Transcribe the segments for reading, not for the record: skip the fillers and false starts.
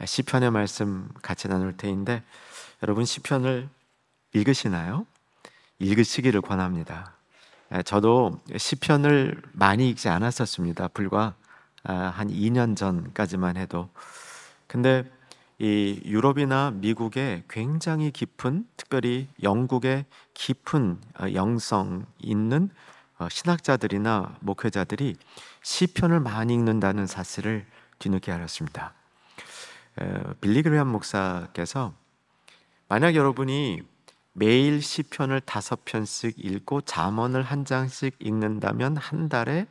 시편의 말씀 같이 나눌 때인데, 여러분 시편을 읽으시나요? 읽으시기를 권합니다. 저도 시편을 많이 읽지 않았었습니다. 불과 한 2년 전까지만 해도. 근데 이 유럽이나 미국의 굉장히 깊은, 특별히 영국의 깊은 영성 있는 신학자들이나 목회자들이 시편을 많이 읽는다는 사실을 뒤늦게 알았습니다. 빌리 그레이엄 목사께서 만약 여러분이 매일 시편을 5편씩 읽고 잠언을 한 장씩 읽는다면 한 달에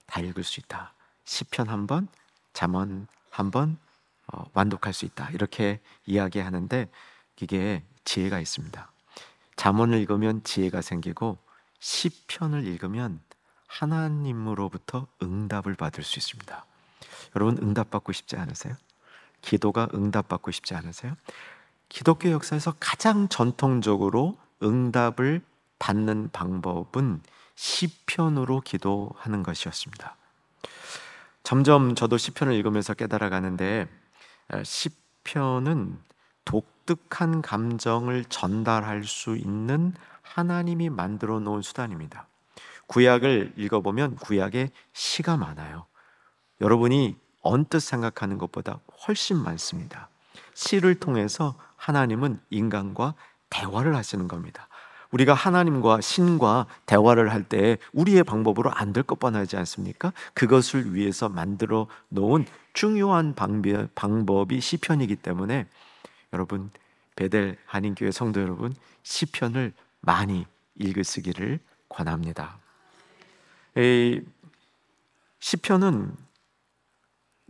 다 읽을 수 있다. 시편 한 번, 잠언 한 번 완독할 수 있다. 이렇게 이야기하는데 이게 지혜가 있습니다. 잠언을 읽으면 지혜가 생기고 시편을 읽으면 하나님으로부터 응답을 받을 수 있습니다. 여러분 응답받고 싶지 않으세요? 기도가 응답받고 싶지 않으세요? 기독교 역사에서 가장 전통적으로 응답을 받는 방법은 시편으로 기도하는 것이었습니다. 점점 저도 시편을 읽으면서 깨달아가는데, 시편은 독특한 감정을 전달할 수 있는 하나님이 만들어 놓은 수단입니다. 구약을 읽어보면 구약에 시가 많아요. 여러분이 언뜻 생각하는 것보다 훨씬 많습니다. 시를 통해서 하나님은 인간과 대화를 하시는 겁니다. 우리가 하나님과 신과 대화를 할 때 우리의 방법으로 안 될 것 뻔하지 않습니까? 그것을 위해서 만들어 놓은 중요한 방법이 시편이기 때문에 여러분, 베델 한인교회 성도 여러분, 시편을 많이 읽으시기를 권합니다. 시편은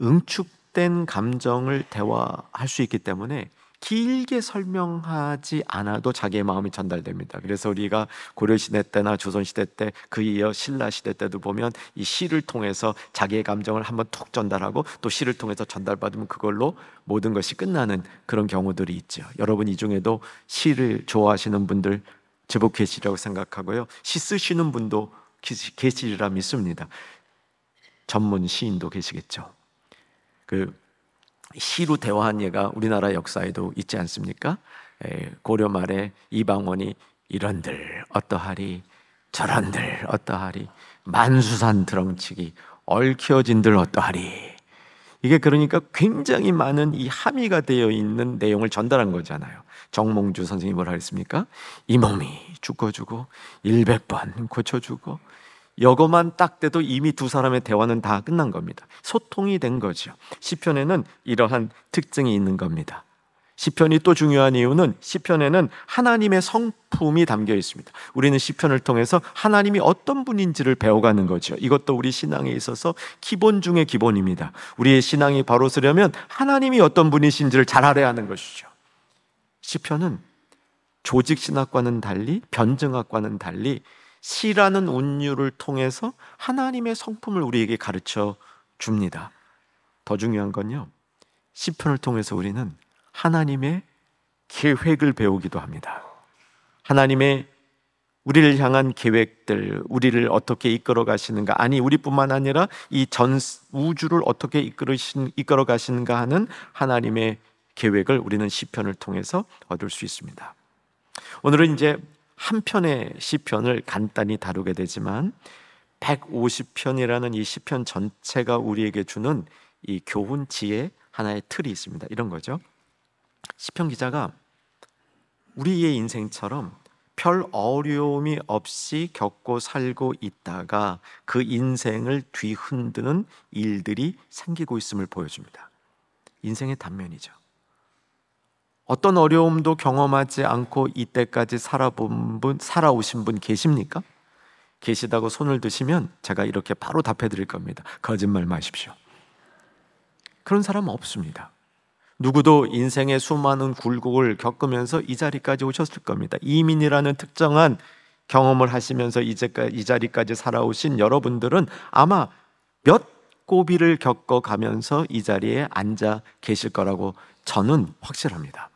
응축된 감정을 대화할 수 있기 때문에 길게 설명하지 않아도 자기의 마음이 전달됩니다. 그래서 우리가 고려시대 때나 조선시대 때, 그 이어 신라시대 때도 보면 이 시를 통해서 자기의 감정을 한번 툭 전달하고 또 시를 통해서 전달받으면 그걸로 모든 것이 끝나는 그런 경우들이 있죠. 여러분 이 중에도 시를 좋아하시는 분들 제법 계시리라고 생각하고요, 시 쓰시는 분도 계시리라 믿습니다. 전문 시인도 계시겠죠. 그 시로 대화한 예가 우리나라 역사에도 있지 않습니까? 고려 말에 이방원이 이런들 어떠하리 저런들 어떠하리 만수산 드렁치기 얽혀진들 어떠하리. 이게 그러니까 굉장히 많은 이 함의가 되어 있는 내용을 전달한 거잖아요. 정몽주 선생님이 뭐라 했습니까? 이 몸이 죽어주고 100번 고쳐주고, 이거만 딱 돼도 이미 두 사람의 대화는 다 끝난 겁니다. 소통이 된 거죠. 시편에는 이러한 특징이 있는 겁니다. 시편이 또 중요한 이유는 시편에는 하나님의 성품이 담겨 있습니다. 우리는 시편을 통해서 하나님이 어떤 분인지를 배워가는 거죠. 이것도 우리 신앙에 있어서 기본 중의 기본입니다. 우리의 신앙이 바로 서려면 하나님이 어떤 분이신지를 잘 알아야 하는 것이죠. 시편은 조직신학과는 달리, 변증학과는 달리 시라는 운율을 통해서 하나님의 성품을 우리에게 가르쳐 줍니다. 더 중요한 건요, 시편을 통해서 우리는 하나님의 계획을 배우기도 합니다. 하나님의 우리를 향한 계획들, 우리를 어떻게 이끌어 가시는가, 아니 우리뿐만 아니라 이 전 우주를 어떻게 이끌어 가시는가 하는 하나님의 계획을 우리는 시편을 통해서 얻을 수 있습니다. 오늘은 이제 한 편의 시편을 간단히 다루게 되지만 150편이라는 이 시편 전체가 우리에게 주는 이 교훈 지혜 하나의 틀이 있습니다. 이런 거죠. 시편 기자가 우리의 인생처럼 별 어려움이 없이 겪고 살고 있다가 그 인생을 뒤흔드는 일들이 생기고 있음을 보여줍니다. 인생의 단면이죠. 어떤 어려움도 경험하지 않고 이때까지 살아오신 분 계십니까? 계시다고 손을 드시면 제가 이렇게 바로 답해 드릴 겁니다. 거짓말 마십시오. 그런 사람은 없습니다. 누구도 인생의 수많은 굴곡을 겪으면서 이 자리까지 오셨을 겁니다. 이민이라는 특정한 경험을 하시면서 이 자리까지 살아오신 여러분들은 아마 몇 고비를 겪어가면서 이 자리에 앉아 계실 거라고 저는 확실합니다.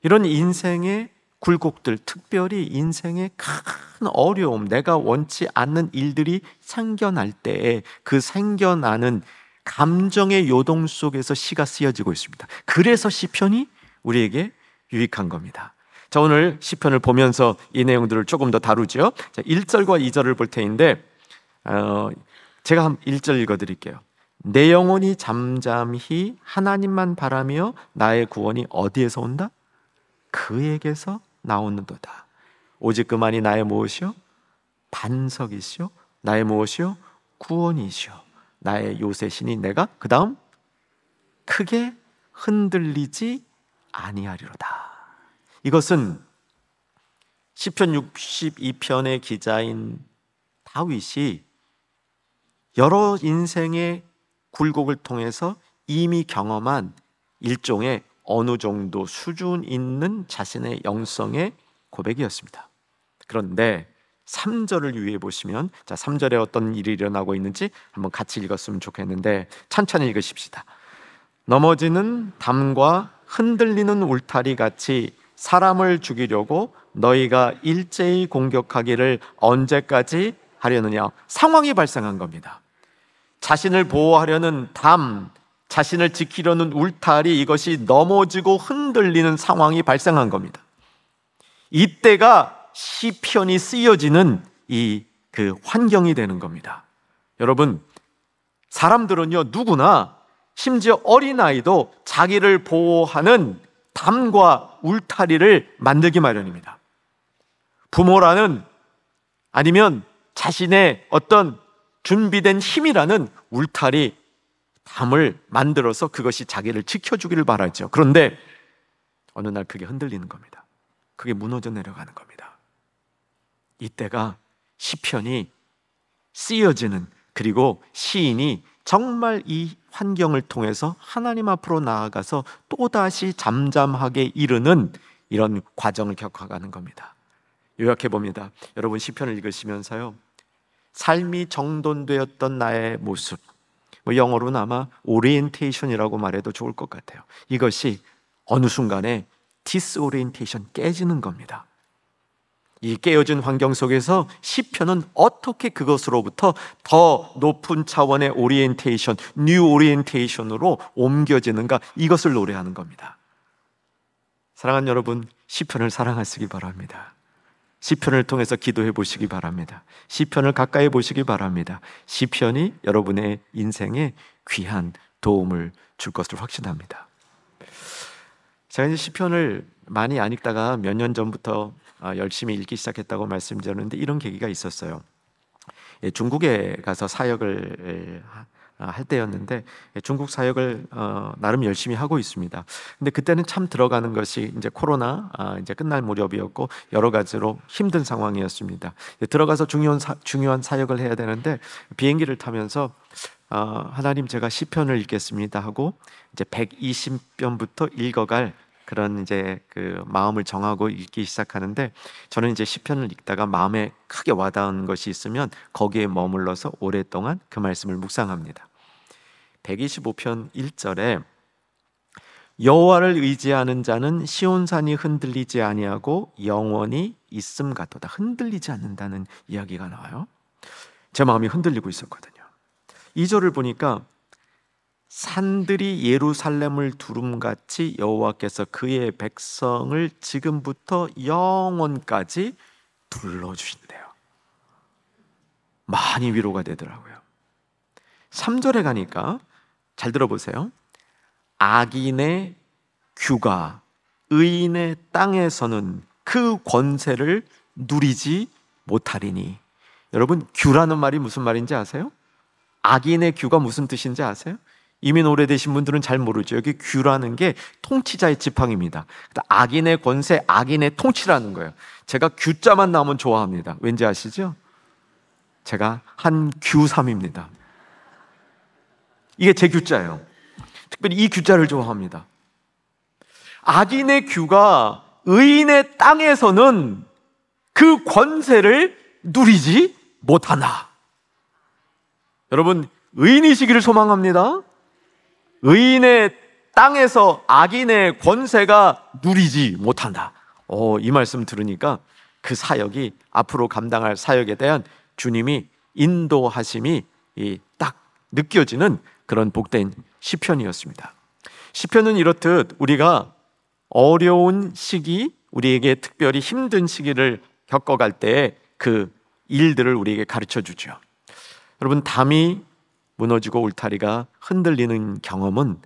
이런 인생의 굴곡들, 특별히 인생의 큰 어려움, 내가 원치 않는 일들이 생겨날 때에 그 생겨나는 감정의 요동 속에서 시가 쓰여지고 있습니다. 그래서 시편이 우리에게 유익한 겁니다. 자, 오늘 시편을 보면서 이 내용들을 조금 더 다루죠. 자, 1절과 2절을 볼 테인데 제가 한 1절 읽어드릴게요. 내 영혼이 잠잠히 하나님만 바라며 나의 구원이 어디에서 온다? 그에게서 나오는도다. 오직 그만이 나의 무엇이요? 반석이시요 나의 무엇이요? 구원이시요 나의 요새시니 내가 그 다음 크게 흔들리지 아니하리로다. 이것은 시편 62편의 기자인 다윗이 여러 인생의 굴곡을 통해서 이미 경험한 일종의 어느 정도 수준 있는 자신의 영성의 고백이었습니다. 그런데 3절을 유의해 보시면, 자, 3절에 어떤 일이 일어나고 있는지 한번 같이 읽었으면 좋겠는데 천천히 읽으십시다. 넘어지는 담과 흔들리는 울타리 같이 사람을 죽이려고 너희가 일제히 공격하기를 언제까지 하려느냐. 상황이 발생한 겁니다. 자신을 보호하려는 담, 자신을 지키려는 울타리, 이것이 넘어지고 흔들리는 상황이 발생한 겁니다. 이때가 시편이 쓰여지는 그 환경이 되는 겁니다. 여러분, 사람들은요, 누구나, 심지어 어린아이도 자기를 보호하는 담과 울타리를 만들기 마련입니다. 부모라는, 아니면 자신의 어떤 준비된 힘이라는 울타리, 담을 만들어서 그것이 자기를 지켜주기를 바라죠. 그런데 어느 날 그게 흔들리는 겁니다. 그게 무너져 내려가는 겁니다. 이때가 시편이 쓰여지는, 그리고 시인이 정말 이 환경을 통해서 하나님 앞으로 나아가서 또다시 잠잠하게 이르는 이런 과정을 겪어가는 겁니다. 요약해 봅니다. 여러분, 시편을 읽으시면서요, 삶이 정돈되었던 나의 모습, 영어로는 아마 오리엔테이션이라고 말해도 좋을 것 같아요. 이것이 어느 순간에 디스오리엔테이션, 깨지는 겁니다. 이 깨어진 환경 속에서 시편은 어떻게 그것으로부터 더 높은 차원의 오리엔테이션, 뉴 오리엔테이션으로 옮겨지는가, 이것을 노래하는 겁니다. 사랑하는 여러분, 시편을 사랑하시기 바랍니다. 시편을 통해서 기도해 보시기 바랍니다. 시편을 가까이 보시기 바랍니다. 시편이 여러분의 인생에 귀한 도움을 줄 것을 확신합니다. 제가 이제 시편을 많이 안 읽다가 몇 년 전부터 열심히 읽기 시작했다고 말씀드렸는데, 이런 계기가 있었어요. 중국에 가서 사역을 할 때였는데, 중국 사역을 나름 열심히 하고 있습니다. 근데 그때는 참 들어가는 것이 이제 코로나 이제 끝날 무렵이었고 여러 가지로 힘든 상황이었습니다. 들어가서 중요한 사역을 해야 되는데, 비행기를 타면서 하나님, 제가 시편을 읽겠습니다 하고 이제 120편부터 읽어갈 그런 이제 그 마음을 정하고 읽기 시작하는데, 저는 이제 시편을 읽다가 마음에 크게 와닿은 것이 있으면 거기에 머물러서 오랫동안 그 말씀을 묵상합니다. 125편 1절에 여호와를 의지하는 자는 시온산이 흔들리지 아니하고 영원히 있음 같도다. 흔들리지 않는다는 이야기가 나와요. 제 마음이 흔들리고 있었거든요. 2절을 보니까 산들이 예루살렘을 두름같이 여호와께서 그의 백성을 지금부터 영원까지 둘러주신대요. 많이 위로가 되더라고요. 3절에 가니까 잘 들어보세요. 악인의 규가 의인의 땅에서는 그 권세를 누리지 못하리니. 여러분, 규라는 말이 무슨 말인지 아세요? 악인의 규가 무슨 뜻인지 아세요? 이미 오래되신 분들은 잘 모르죠. 여기 규라는 게 통치자의 지팡이입니다. 악인의 권세, 악인의 통치라는 거예요. 제가 규자만 나오면 좋아합니다. 왠지 아시죠? 제가 한 규삼입니다. 이게 제 규자예요. 특별히 이 규자를 좋아합니다. 악인의 규가 의인의 땅에서는 그 권세를 누리지 못하나. 여러분, 의인이시기를 소망합니다. 의인의 땅에서 악인의 권세가 누리지 못한다. 이 말씀 들으니까 그 사역이, 앞으로 감당할 사역에 대한 주님이 인도하심이 딱 느껴지는 그런 복된 시편이었습니다. 시편은 이렇듯 우리가 어려운 시기, 우리에게 특별히 힘든 시기를 겪어갈 때 그 일들을 우리에게 가르쳐 주죠. 여러분, 담이 무너지고 울타리가 흔들리는 경험은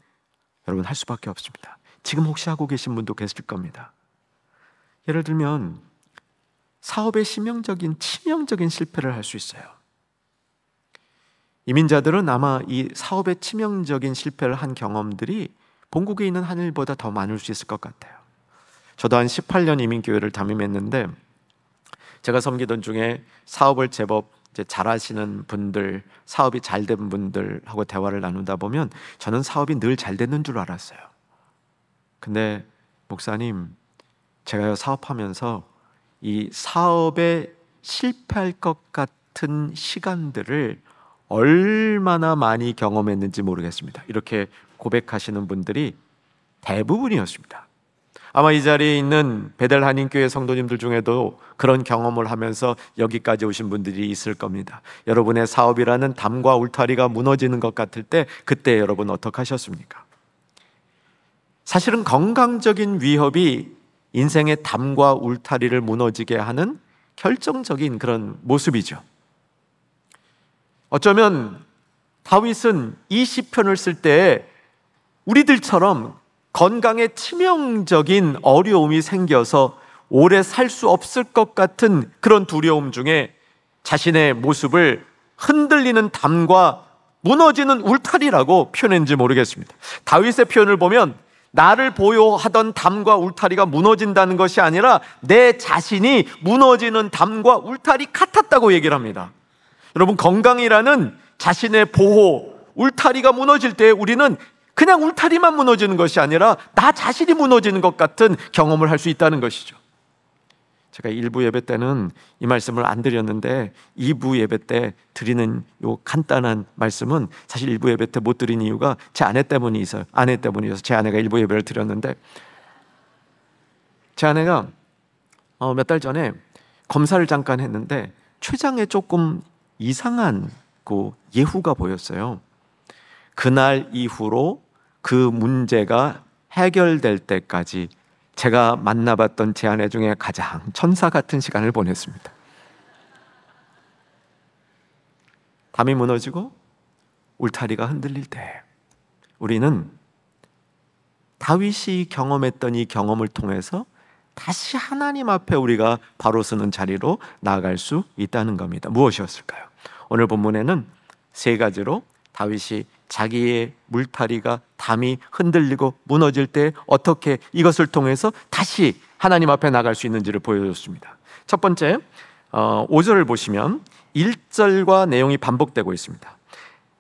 여러분 할 수밖에 없습니다. 지금 혹시 하고 계신 분도 계실 겁니다. 예를 들면 사업의 치명적인 실패를 할 수 있어요. 이민자들은 아마 이 사업의 치명적인 실패를 한 경험들이 본국에 있는 한 일보다 더 많을 수 있을 것 같아요. 저도 한 18년 이민교회를 담임했는데 제가 섬기던 중에 사업을 제법 잘하시는 분들, 사업이 잘 된 분들하고 대화를 나누다 보면 저는 사업이 늘 잘 됐는 줄 알았어요. 근데 목사님, 제가 사업하면서 이 사업에 실패할 것 같은 시간들을 얼마나 많이 경험했는지 모르겠습니다. 이렇게 고백하시는 분들이 대부분이었습니다. 아마 이 자리에 있는 베델 한인교회 성도님들 중에도 그런 경험을 하면서 여기까지 오신 분들이 있을 겁니다. 여러분의 사업이라는 담과 울타리가 무너지는 것 같을 때 그때 여러분 어떻게 하셨습니까? 사실은 건강적인 위협이 인생의 담과 울타리를 무너지게 하는 결정적인 그런 모습이죠. 어쩌면 다윗은 이 시편을 쓸 때 우리들처럼 건강에 치명적인 어려움이 생겨서 오래 살 수 없을 것 같은 그런 두려움 중에 자신의 모습을 흔들리는 담과 무너지는 울타리라고 표현했는지 모르겠습니다. 다윗의 표현을 보면 나를 보호하던 담과 울타리가 무너진다는 것이 아니라 내 자신이 무너지는 담과 울타리 같았다고 얘기를 합니다. 여러분, 건강이라는 자신의 보호, 울타리가 무너질 때 우리는 그냥 울타리만 무너지는 것이 아니라 나 자신이 무너지는 것 같은 경험을 할 수 있다는 것이죠. 제가 1부 예배 때는 이 말씀을 안 드렸는데 2부 예배 때 드리는 요 간단한 말씀은 사실 1부 예배 때 못 드린 이유가 제 아내 때문이어서 제 아내가 1부 예배를 드렸는데 제 아내가 몇 달 전에 검사를 잠깐 했는데 췌장에 조금 이상한 그 예후가 보였어요. 그날 이후로 그 문제가 해결될 때까지 제가 만나봤던 제 아내 중에 가장 천사 같은 시간을 보냈습니다. 담이 무너지고 울타리가 흔들릴 때 우리는 다윗이 경험했던 이 경험을 통해서 다시 하나님 앞에 우리가 바로 서는 자리로 나아갈 수 있다는 겁니다. 무엇이었을까요? 오늘 본문에는 세 가지로 다윗이 자기의 물타리가 담이 흔들리고 무너질 때 어떻게 이것을 통해서 다시 하나님 앞에 나갈 수 있는지를 보여줬습니다. 첫 번째, 5절을 보시면 1절과 내용이 반복되고 있습니다.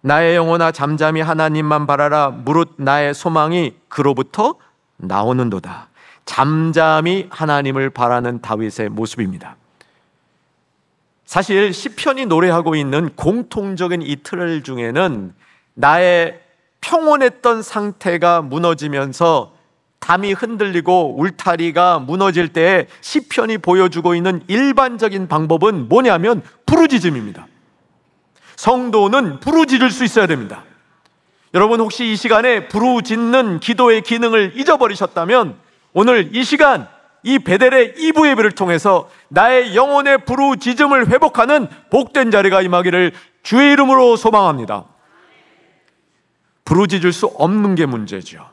나의 영혼아 잠잠히 하나님만 바라라. 무릇 나의 소망이 그로부터 나오는도다. 잠잠히 하나님을 바라는 다윗의 모습입니다. 사실 시편이 노래하고 있는 공통적인 이 틀 중에는 나의 평온했던 상태가 무너지면서 담이 흔들리고 울타리가 무너질 때 시편이 보여주고 있는 일반적인 방법은 뭐냐면 부르짖음입니다. 성도는 부르짖을 수 있어야 됩니다. 여러분, 혹시 이 시간에 부르짖는 기도의 기능을 잊어버리셨다면 오늘 이 시간 이 베델의 2부 예배를 통해서 나의 영혼의 부르짖음을 회복하는 복된 자리가 임하기를 주의 이름으로 소망합니다. 부르짖을 수 없는 게 문제죠.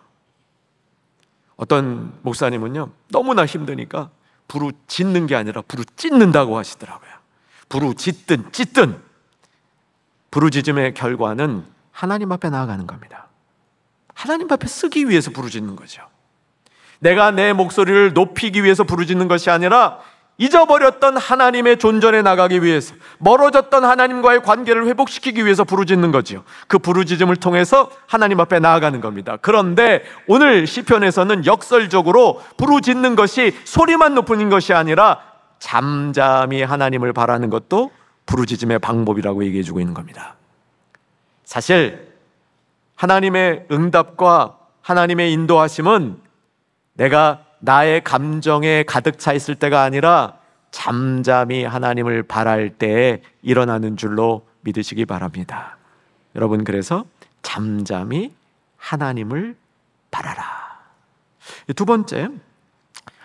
어떤 목사님은요, 너무나 힘드니까 부르짖는 게 아니라 부르짖는다고 하시더라고요. 부르짖든 찢든 부르짖음의 결과는 하나님 앞에 나아가는 겁니다. 하나님 앞에 쓰기 위해서 부르짖는 거죠. 내가 내 목소리를 높이기 위해서 부르짖는 것이 아니라 잊어버렸던 하나님의 존전에 나가기 위해서, 멀어졌던 하나님과의 관계를 회복시키기 위해서 부르짖는 거지요. 그 부르짖음을 통해서 하나님 앞에 나아가는 겁니다. 그런데 오늘 시편에서는 역설적으로 부르짖는 것이 소리만 높이는 것이 아니라 잠잠히 하나님을 바라는 것도 부르짖음의 방법이라고 얘기해 주고 있는 겁니다. 사실 하나님의 응답과 하나님의 인도하심은 내가 나의 감정에 가득 차 있을 때가 아니라 잠잠히 하나님을 바랄 때에 일어나는 줄로 믿으시기 바랍니다. 여러분, 그래서 잠잠히 하나님을 바라라. 두 번째,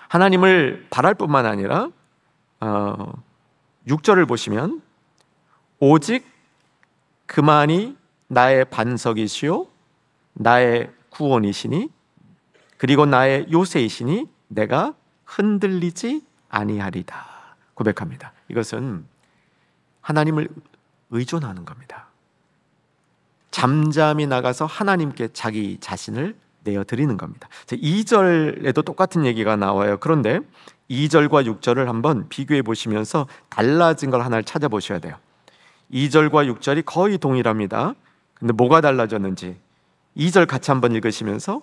하나님을 바랄 뿐만 아니라 6절을 보시면 오직 그만이 나의 반석이시요 나의 구원이시니 그리고 나의 요새이시니 내가 흔들리지 아니하리다 고백합니다. 이것은 하나님을 의존하는 겁니다. 잠잠히 나가서 하나님께 자기 자신을 내어드리는 겁니다. 2절에도 똑같은 얘기가 나와요. 그런데 2절과 6절을 한번 비교해 보시면서 달라진 걸 하나를 찾아보셔야 돼요. 2절과 6절이 거의 동일합니다. 근데 뭐가 달라졌는지 2절 같이 한번 읽으시면서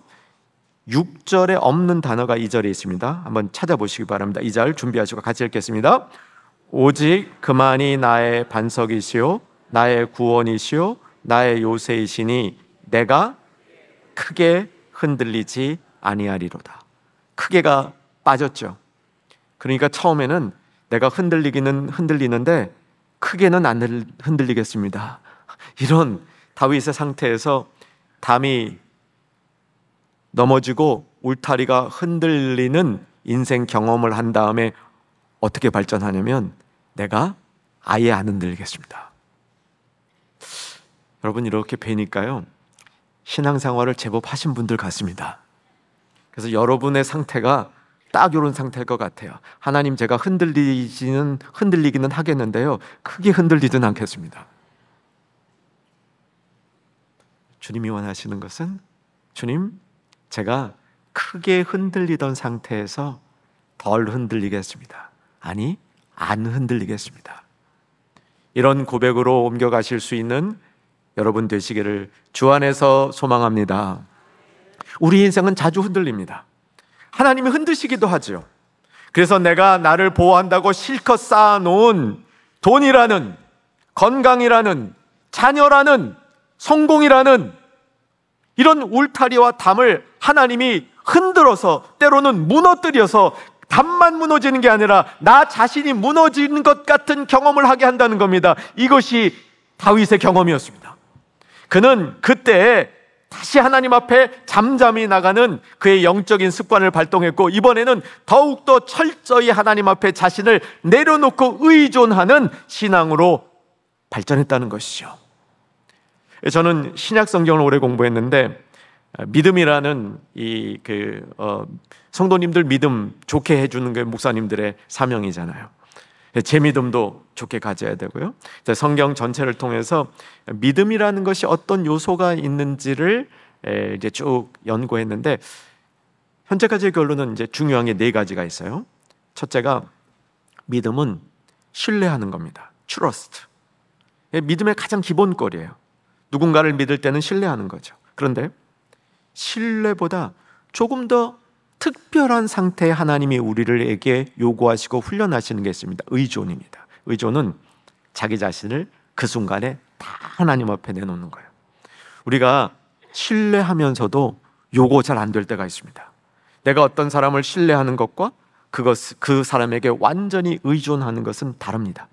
6절에 없는 단어가 2절에 있습니다. 한번 찾아보시기 바랍니다. 2절 준비하시고 같이 읽겠습니다. 오직 그만이 나의 반석이시요 나의 구원이시요 나의 요새이시니 내가 크게 흔들리지 아니하리로다. 크게가 빠졌죠. 그러니까 처음에는 내가 흔들리기는 흔들리는데 크게는 안 흔들리겠습니다. 이런 다윗의 상태에서 담이 넘어지고 울타리가 흔들리는 인생 경험을 한 다음에 어떻게 발전하냐면 내가 아예 안 흔들리겠습니다. 여러분 이렇게 뵈니까요 신앙생활을 제법 하신 분들 같습니다. 그래서 여러분의 상태가 딱 이런 상태일 것 같아요. 하나님 제가 흔들리기는 하겠는데요 크게 흔들리지는 않겠습니다. 주님이 원하시는 것은 주님 제가 크게 흔들리던 상태에서 덜 흔들리겠습니다. 아니 안 흔들리겠습니다. 이런 고백으로 옮겨가실 수 있는 여러분 되시기를 주 안에서 소망합니다. 우리 인생은 자주 흔들립니다. 하나님이 흔드시기도 하죠. 그래서 내가 나를 보호한다고 실컷 쌓아놓은 돈이라는, 건강이라는, 자녀라는, 성공이라는 이런 울타리와 담을 하나님이 흔들어서 때로는 무너뜨려서 담만 무너지는 게 아니라 나 자신이 무너지는 것 같은 경험을 하게 한다는 겁니다. 이것이 다윗의 경험이었습니다. 그는 그때 다시 하나님 앞에 잠잠히 나가는 그의 영적인 습관을 발동했고 이번에는 더욱더 철저히 하나님 앞에 자신을 내려놓고 의존하는 신앙으로 발전했다는 것이죠. 저는 신약 성경을 오래 공부했는데 믿음이라는 성도님들 믿음 좋게 해주는 게 목사님들의 사명이잖아요. 제 믿음도 좋게 가져야 되고요. 성경 전체를 통해서 믿음이라는 것이 어떤 요소가 있는지를 이제 쭉 연구했는데 현재까지의 결론은 이제 중요한 게 4가지가 있어요. 첫째가 믿음은 신뢰하는 겁니다. Trust. 믿음의 가장 기본꼴이에요. 누군가를 믿을 때는 신뢰하는 거죠. 그런데 신뢰보다 조금 더 특별한 상태에 하나님이 우리에게 요구하시고 훈련하시는 게 있습니다. 의존입니다. 의존은 자기 자신을 그 순간에 다 하나님 앞에 내놓는 거예요. 우리가 신뢰하면서도 요거 잘 안 될 때가 있습니다. 내가 어떤 사람을 신뢰하는 것과 그 사람에게 완전히 의존하는 것은 다릅니다.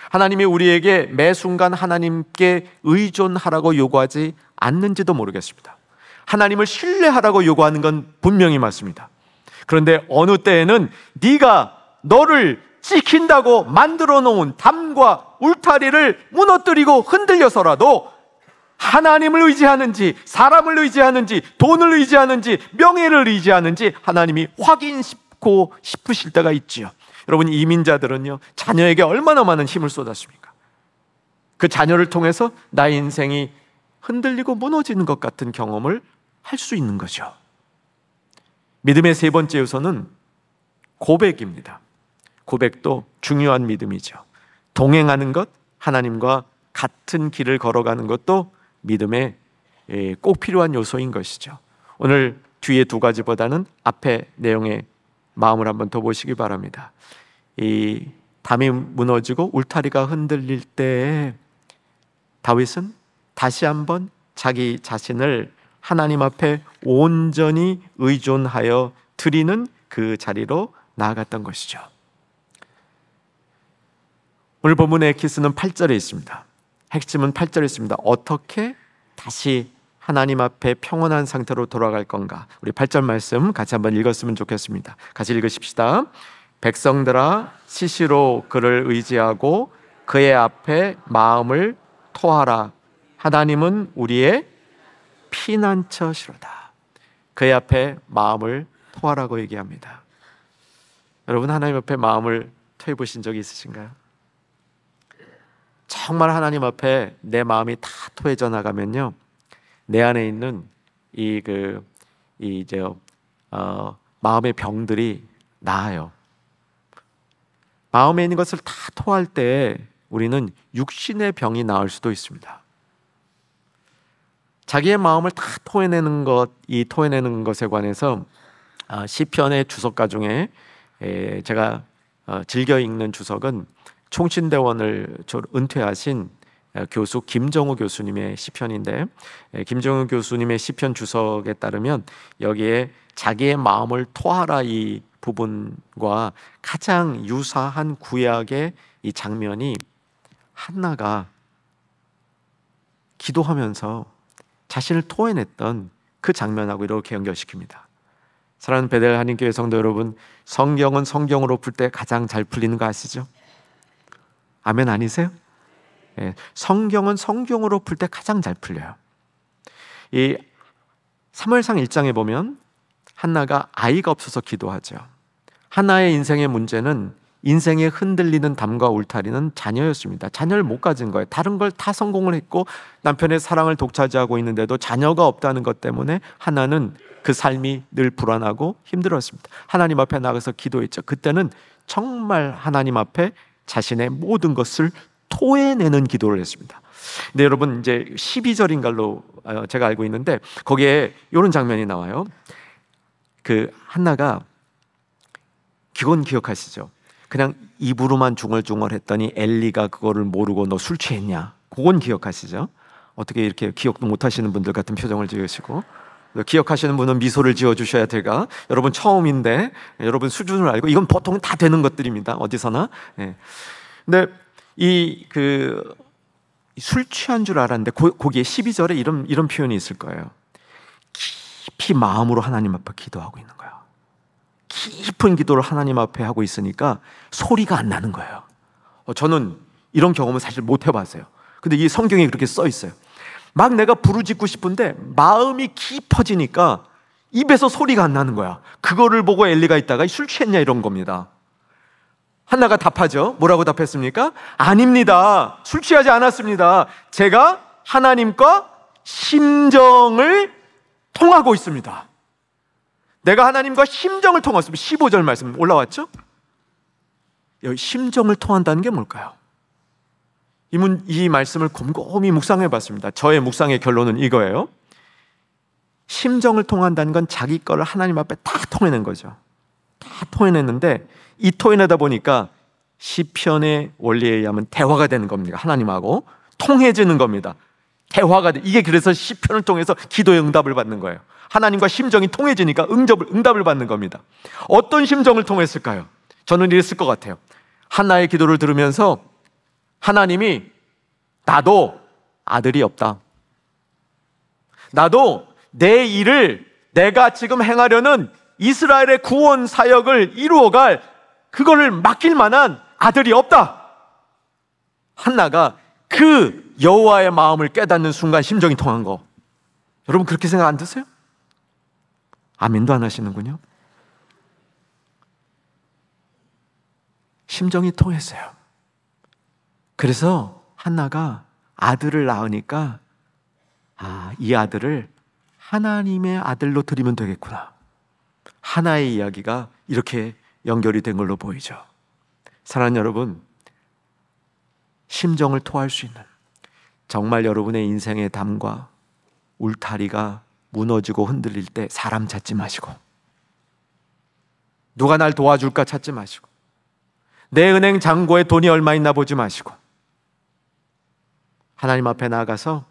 하나님이 우리에게 매 순간 하나님께 의존하라고 요구하지 않는지도 모르겠습니다. 하나님을 신뢰하라고 요구하는 건 분명히 맞습니다. 그런데 어느 때에는 네가 너를 지킨다고 만들어 놓은 담과 울타리를 무너뜨리고 흔들려서라도 하나님을 의지하는지 사람을 의지하는지 돈을 의지하는지 명예를 의지하는지 하나님이 확인시키고 싶으실 때가 있지요. 여러분 이민자들은요 자녀에게 얼마나 많은 힘을 쏟았습니까? 그 자녀를 통해서 나의 인생이 흔들리고 무너지는 것 같은 경험을 할 수 있는 거죠. 믿음의 3번째 요소는 고백입니다. 고백도 중요한 믿음이죠. 동행하는 것, 하나님과 같은 길을 걸어가는 것도 믿음에 꼭 필요한 요소인 것이죠. 오늘 뒤에 2가지보다는 앞에 내용에 마음을 한번 더 보시기 바랍니다. 이 담이 무너지고 울타리가 흔들릴 때 다윗은 다시 한번 자기 자신을 하나님 앞에 온전히 의존하여 드리는 그 자리로 나아갔던 것이죠. 오늘 본문의 키스는 8절에 있습니다. 핵심은 8절에 있습니다. 어떻게 다시 하나님 앞에 평온한 상태로 돌아갈 건가? 우리 8절 말씀 같이 한번 읽었으면 좋겠습니다. 같이 읽으십시다. 백성들아, 시시로 그를 의지하고 그의 앞에 마음을 토하라. 하나님은 우리의 피난처시로다. 그의 앞에 마음을 토하라고 얘기합니다. 여러분, 하나님 앞에 마음을 토해 보신 적이 있으신가요? 정말 하나님 앞에 내 마음이 다 토해져 나가면요, 내 안에 있는 마음의 병들이 나아요. 마음에 있는 것을 다 토할 때 우리는 육신의 병이 나을 수도 있습니다. 자기의 마음을 다 토해내는 것, 이 토해내는 것에 관해서 시편의 주석가 중에 제가 즐겨 읽는 주석은 총신대원을 은퇴하신 교수 김정우 교수님의 시편인데, 김정우 교수님의 시편 주석에 따르면 여기에 자기의 마음을 토하라 이 부분과 가장 유사한 구약의 이 장면이 한나가 기도하면서 자신을 토해냈던 그 장면하고 이렇게 연결시킵니다. 사랑하는 베델 한인교회 성도 여러분, 성경은 성경으로 풀 때 가장 잘 풀리는 거 아시죠? 아멘 아니세요? 네, 성경은 성경으로 풀 때 가장 잘 풀려요. 이 사무엘상 1장에 보면 한나가 아이가 없어서 기도하죠. 한나의 인생의 문제는, 인생에 흔들리는 담과 울타리는 자녀였습니다. 자녀를 못 가진 거예요. 다른 걸 다 성공을 했고 남편의 사랑을 독차지하고 있는데도 자녀가 없다는 것 때문에 한나는 그 삶이 늘 불안하고 힘들었습니다. 하나님 앞에 나가서 기도했죠. 그때는 정말 하나님 앞에 자신의 모든 것을 토해내는 기도를 했습니다. 근데 여러분, 이제 12절인가로 제가 알고 있는데 거기에 이런 장면이 나와요. 그 한나가, 그건 기억하시죠? 그냥 입으로만 중얼중얼 했더니 엘리가 그거를 모르고 너 술 취했냐? 그건 기억하시죠? 어떻게 이렇게 기억도 못 하시는 분들 같은 표정을 지으시고, 기억하시는 분은 미소를 지어주셔야 될까? 여러분 처음인데 여러분 수준을 알고, 이건 보통 다 되는 것들입니다. 어디서나. 근데 술 취한 줄 알았는데 거기에 12절에 이런 표현이 있을 거예요. 깊이 마음으로 하나님 앞에 기도하고 있는 거예요. 깊은 기도를 하나님 앞에 하고 있으니까 소리가 안 나는 거예요. 저는 이런 경험은 사실 못 해봤어요. 근데 이 성경에 그렇게 써 있어요. 막 내가 부르짖고 싶은데 마음이 깊어지니까 입에서 소리가 안 나는 거야. 그거를 보고 엘리가 있다가 술 취했냐 이런 겁니다. 한나가 답하죠. 뭐라고 답했습니까? 아닙니다. 술 취하지 않았습니다. 제가 하나님과 심정을 통하고 있습니다. 내가 하나님과 심정을 통했습니다. 15절 말씀 올라왔죠? 여기 심정을 통한다는 게 뭘까요? 이 말씀을 곰곰이 묵상해 봤습니다. 저의 묵상의 결론은 이거예요. 심정을 통한다는 건 자기 거를 하나님 앞에 다 토해낸 거죠. 다 토해냈는데 이 토해내다 보니까 시편의 원리에 의하면 대화가 되는 겁니다. 하나님하고 통해지는 겁니다. 대화가 돼. 이게 그래서 시편을 통해서 기도의 응답을 받는 거예요. 하나님과 심정이 통해지니까 응답을 받는 겁니다. 어떤 심정을 통했을까요? 저는 이랬을 것 같아요. 한나의 기도를 들으면서 하나님이, 나도 아들이 없다. 나도 내 일을, 내가 지금 행하려는 이스라엘의 구원 사역을 이루어갈 그거를 맡길 만한 아들이 없다. 한나가 그 여호와의 마음을 깨닫는 순간 심정이 통한 거. 여러분 그렇게 생각 안 드세요? 아멘도 안 하시는군요. 심정이 통했어요. 그래서 한나가 아들을 낳으니까 이 아들을 하나님의 아들로 드리면 되겠구나. 하나의 이야기가 이렇게 연결이 된 걸로 보이죠. 사랑하는 여러분, 심정을 토할 수 있는, 정말 여러분의 인생의 담과 울타리가 무너지고 흔들릴 때 사람 찾지 마시고, 누가 날 도와줄까 찾지 마시고, 내 은행 잔고에 돈이 얼마 있나 보지 마시고, 하나님 앞에 나가서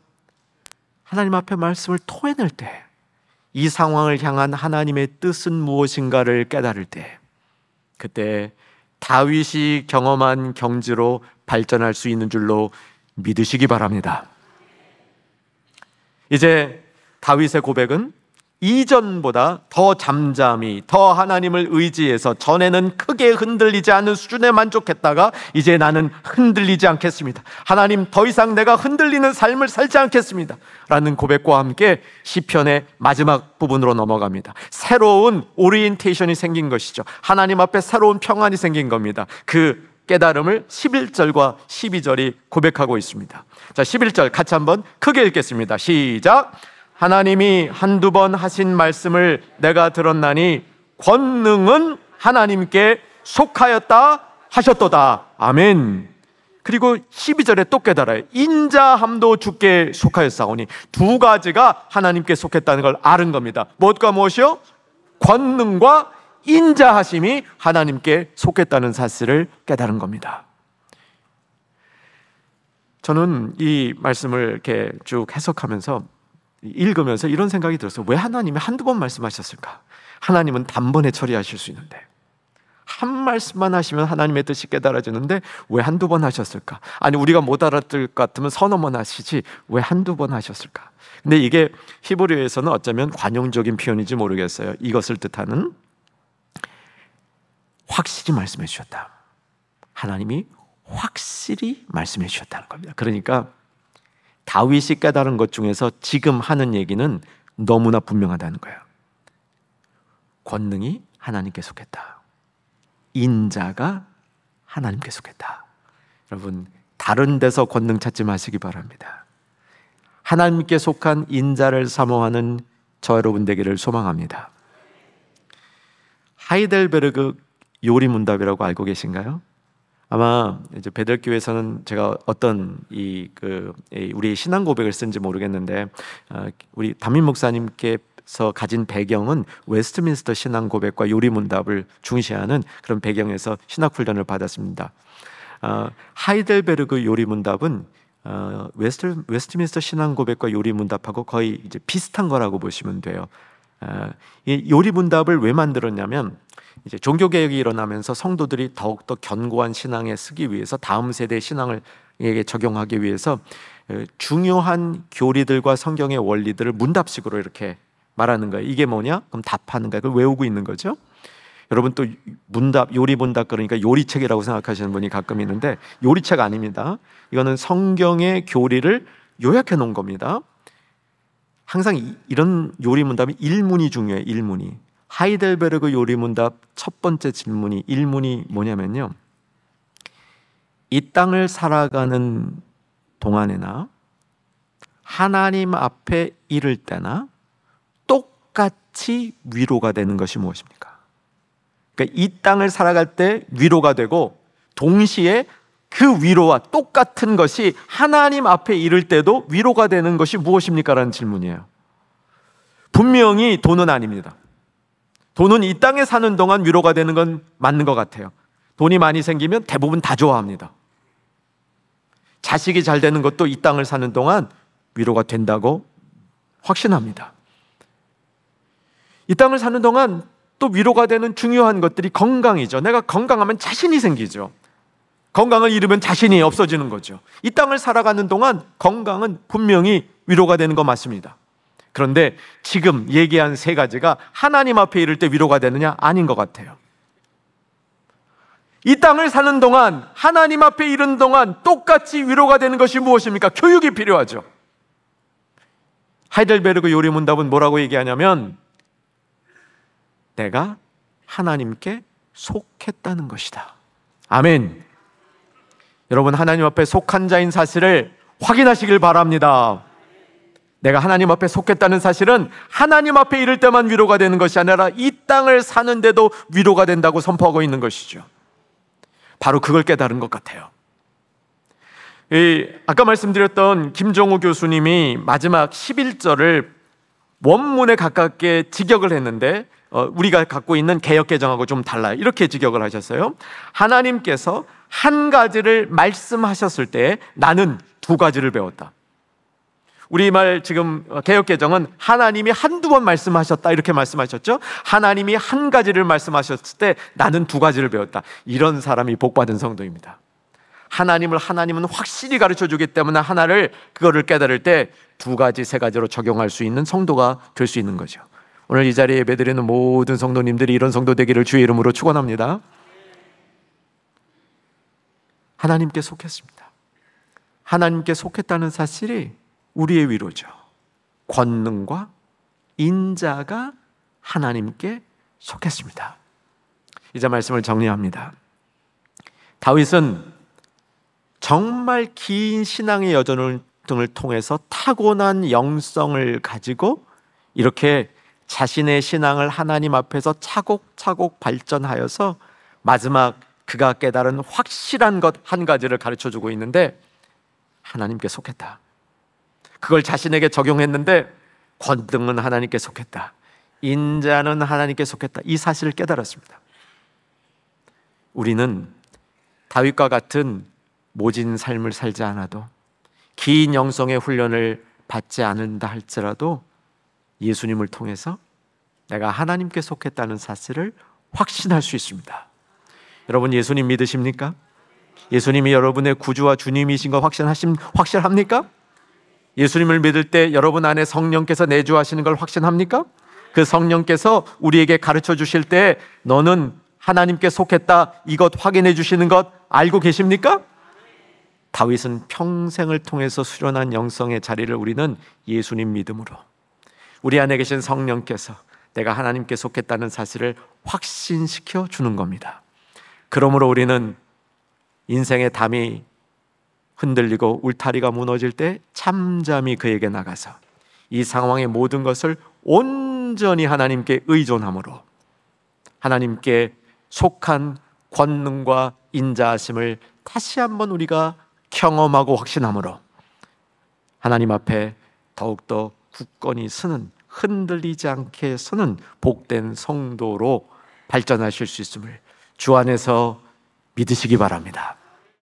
하나님 앞에 말씀을 토해낼 때, 이 상황을 향한 하나님의 뜻은 무엇인가를 깨달을 때, 그때 다윗이 경험한 경지로 발전할 수 있는 줄로 믿으시기 바랍니다. 이제 다윗의 고백은 이전보다 더 잠잠히, 더 하나님을 의지해서 전에는 크게 흔들리지 않는 수준에 만족했다가 이제 나는 흔들리지 않겠습니다. 하나님, 더 이상 내가 흔들리는 삶을 살지 않겠습니다 라는 고백과 함께 시편의 마지막 부분으로 넘어갑니다. 새로운 오리엔테이션이 생긴 것이죠. 하나님 앞에 새로운 평안이 생긴 겁니다. 그 깨달음을 11절과 12절이 고백하고 있습니다. 자, 11절 같이 한번 크게 읽겠습니다. 시작. 하나님이 한두 번 하신 말씀을 내가 들었나니 권능은 하나님께 속하였다 하셨도다. 아멘. 그리고 12절에 또 깨달아요. 인자함도 주께 속하였사오니. 두 가지가 하나님께 속했다는 걸 아는 겁니다. 무엇과 무엇이요? 권능과 인자하심이 하나님께 속했다는 사실을 깨달은 겁니다. 저는 이 말씀을 이렇게 쭉 해석하면서 읽으면서 이런 생각이 들었어요. 왜 하나님이 한두 번 말씀하셨을까? 하나님은 단번에 처리하실 수 있는데, 한 말씀만 하시면 하나님의 뜻이 깨달아지는데 왜 한두 번 하셨을까? 아니, 우리가 못 알아들 것 같으면 서너 번 하시지 왜 한두 번 하셨을까? 근데 이게 히브리어에서는 어쩌면 관용적인 표현인지 모르겠어요. 이것을 뜻하는 확실히 말씀해 주셨다. 하나님이 확실히 말씀해 주셨다는 겁니다. 그러니까 다윗이 깨달은 것 중에서 지금 하는 얘기는 너무나 분명하다는 거예요. 권능이 하나님께 속했다. 인자가 하나님께 속했다. 여러분, 다른 데서 권능 찾지 마시기 바랍니다. 하나님께 속한 인자를 사모하는 저 여러분 되기를 소망합니다. 하이델베르그 요리문답이라고 알고 계신가요? 아마 이제 베들교회에서는 제가 어떤 우리 신앙 고백을 쓴지 모르겠는데, 우리 담임 목사님께서 가진 배경은 웨스트민스터 신앙 고백과 요리문답을 중시하는 그런 배경에서 신학 훈련을 받았습니다. 하이델베르그 요리문답은 웨스트민스터 신앙 고백과 요리문답하고 거의 이제 비슷한 거라고 보시면 돼요. 이 요리문답을 왜 만들었냐면, 이제 종교개혁이 일어나면서 성도들이 더욱더 견고한 신앙에 쓰기 위해서, 다음 세대의 신앙을 적용하기 위해서 중요한 교리들과 성경의 원리들을 문답식으로 이렇게 말하는 거예요. 이게 뭐냐? 그럼 답하는 거예요. 그걸 외우고 있는 거죠. 여러분, 또 문답, 요리문답 그러니까 요리책이라고 생각하시는 분이 가끔 있는데 요리책 아닙니다. 이거는 성경의 교리를 요약해 놓은 겁니다. 항상 이런 요리문답이 일문이 중요해요. 일문이. 하이델베르그 요리문답 첫 번째 질문이, 일문이 뭐냐면요, 이 땅을 살아가는 동안에나 하나님 앞에 이를 때나 똑같이 위로가 되는 것이 무엇입니까? 그러니까 이 땅을 살아갈 때 위로가 되고 동시에 그 위로와 똑같은 것이 하나님 앞에 이를 때도 위로가 되는 것이 무엇입니까? 라는 질문이에요. 분명히 돈은 아닙니다. 돈은 이 땅에 사는 동안 위로가 되는 건 맞는 것 같아요. 돈이 많이 생기면 대부분 다 좋아합니다. 자식이 잘 되는 것도 이 땅을 사는 동안 위로가 된다고 확신합니다. 이 땅을 사는 동안 또 위로가 되는 중요한 것들이 건강이죠. 내가 건강하면 자신이 생기죠. 건강을 잃으면 자신이 없어지는 거죠. 이 땅을 살아가는 동안 건강은 분명히 위로가 되는 거 맞습니다. 그런데 지금 얘기한 세 가지가 하나님 앞에 이를 때 위로가 되느냐? 아닌 것 같아요. 이 땅을 사는 동안, 하나님 앞에 이른 동안 똑같이 위로가 되는 것이 무엇입니까? 교육이 필요하죠. 하이델베르그 요리문답은 뭐라고 얘기하냐면, 내가 하나님께 속했다는 것이다. 아멘. 여러분, 하나님 앞에 속한 자인 사실을 확인하시길 바랍니다. 내가 하나님 앞에 속했다는 사실은 하나님 앞에 이를 때만 위로가 되는 것이 아니라 이 땅을 사는데도 위로가 된다고 선포하고 있는 것이죠. 바로 그걸 깨달은 것 같아요. 아까 말씀드렸던 김종우 교수님이 마지막 11절을 원문에 가깝게 직역을 했는데, 우리가 갖고 있는 개역개정하고 좀 달라요. 이렇게 직역을 하셨어요. 하나님께서 한 가지를 말씀하셨을 때 나는 두 가지를 배웠다. 우리말 지금 개역개정은 하나님이 한두 번 말씀하셨다 이렇게 말씀하셨죠. 하나님이 한 가지를 말씀하셨을 때 나는 두 가지를 배웠다. 이런 사람이 복받은 성도입니다. 하나님은 확실히 가르쳐주기 때문에 그거를 깨달을 때 2가지, 3가지로 적용할 수 있는 성도가 될 수 있는 거죠. 오늘 이 자리에 예배드리는 모든 성도님들이 이런 성도 되기를 주의 이름으로 축원합니다. 하나님께 속했습니다. 하나님께 속했다는 사실이 우리의 위로죠. 권능과 인자가 하나님께 속했습니다. 이제 말씀을 정리합니다. 다윗은 정말 긴 신앙의 여정을 통해서 타고난 영성을 가지고 이렇게 자신의 신앙을 하나님 앞에서 차곡차곡 발전하여서 마지막 그가 깨달은 확실한 것 한 가지를 가르쳐주고 있는데, 하나님께 속했다. 그걸 자신에게 적용했는데 권능은 하나님께 속했다, 인자는 하나님께 속했다, 이 사실을 깨달았습니다. 우리는 다윗과 같은 모진 삶을 살지 않아도, 긴 영성의 훈련을 받지 않는다 할지라도 예수님을 통해서 내가 하나님께 속했다는 사실을 확신할 수 있습니다. 여러분, 예수님 믿으십니까? 예수님이 여러분의 구주와 주님이신 거 확실합니까? 예수님을 믿을 때 여러분 안에 성령께서 내주하시는 걸 확신합니까? 그 성령께서 우리에게 가르쳐 주실 때 너는 하나님께 속했다, 이것 확인해 주시는 것 알고 계십니까? 다윗은 평생을 통해서 수련한 영성의 자리를 우리는 예수님 믿음으로, 우리 안에 계신 성령께서 내가 하나님께 속했다는 사실을 확신시켜 주는 겁니다. 그러므로 우리는 인생의 담이 흔들리고 울타리가 무너질 때 잠잠히 그에게 나가서 이 상황의 모든 것을 온전히 하나님께 의존함으로 하나님께 속한 권능과 인자하심을 다시 한번 우리가 경험하고 확신함으로 하나님 앞에 더욱더 굳건히 서는, 흔들리지 않게 서는 복된 성도로 발전하실 수 있음을 주 안에서 믿으시기 바랍니다.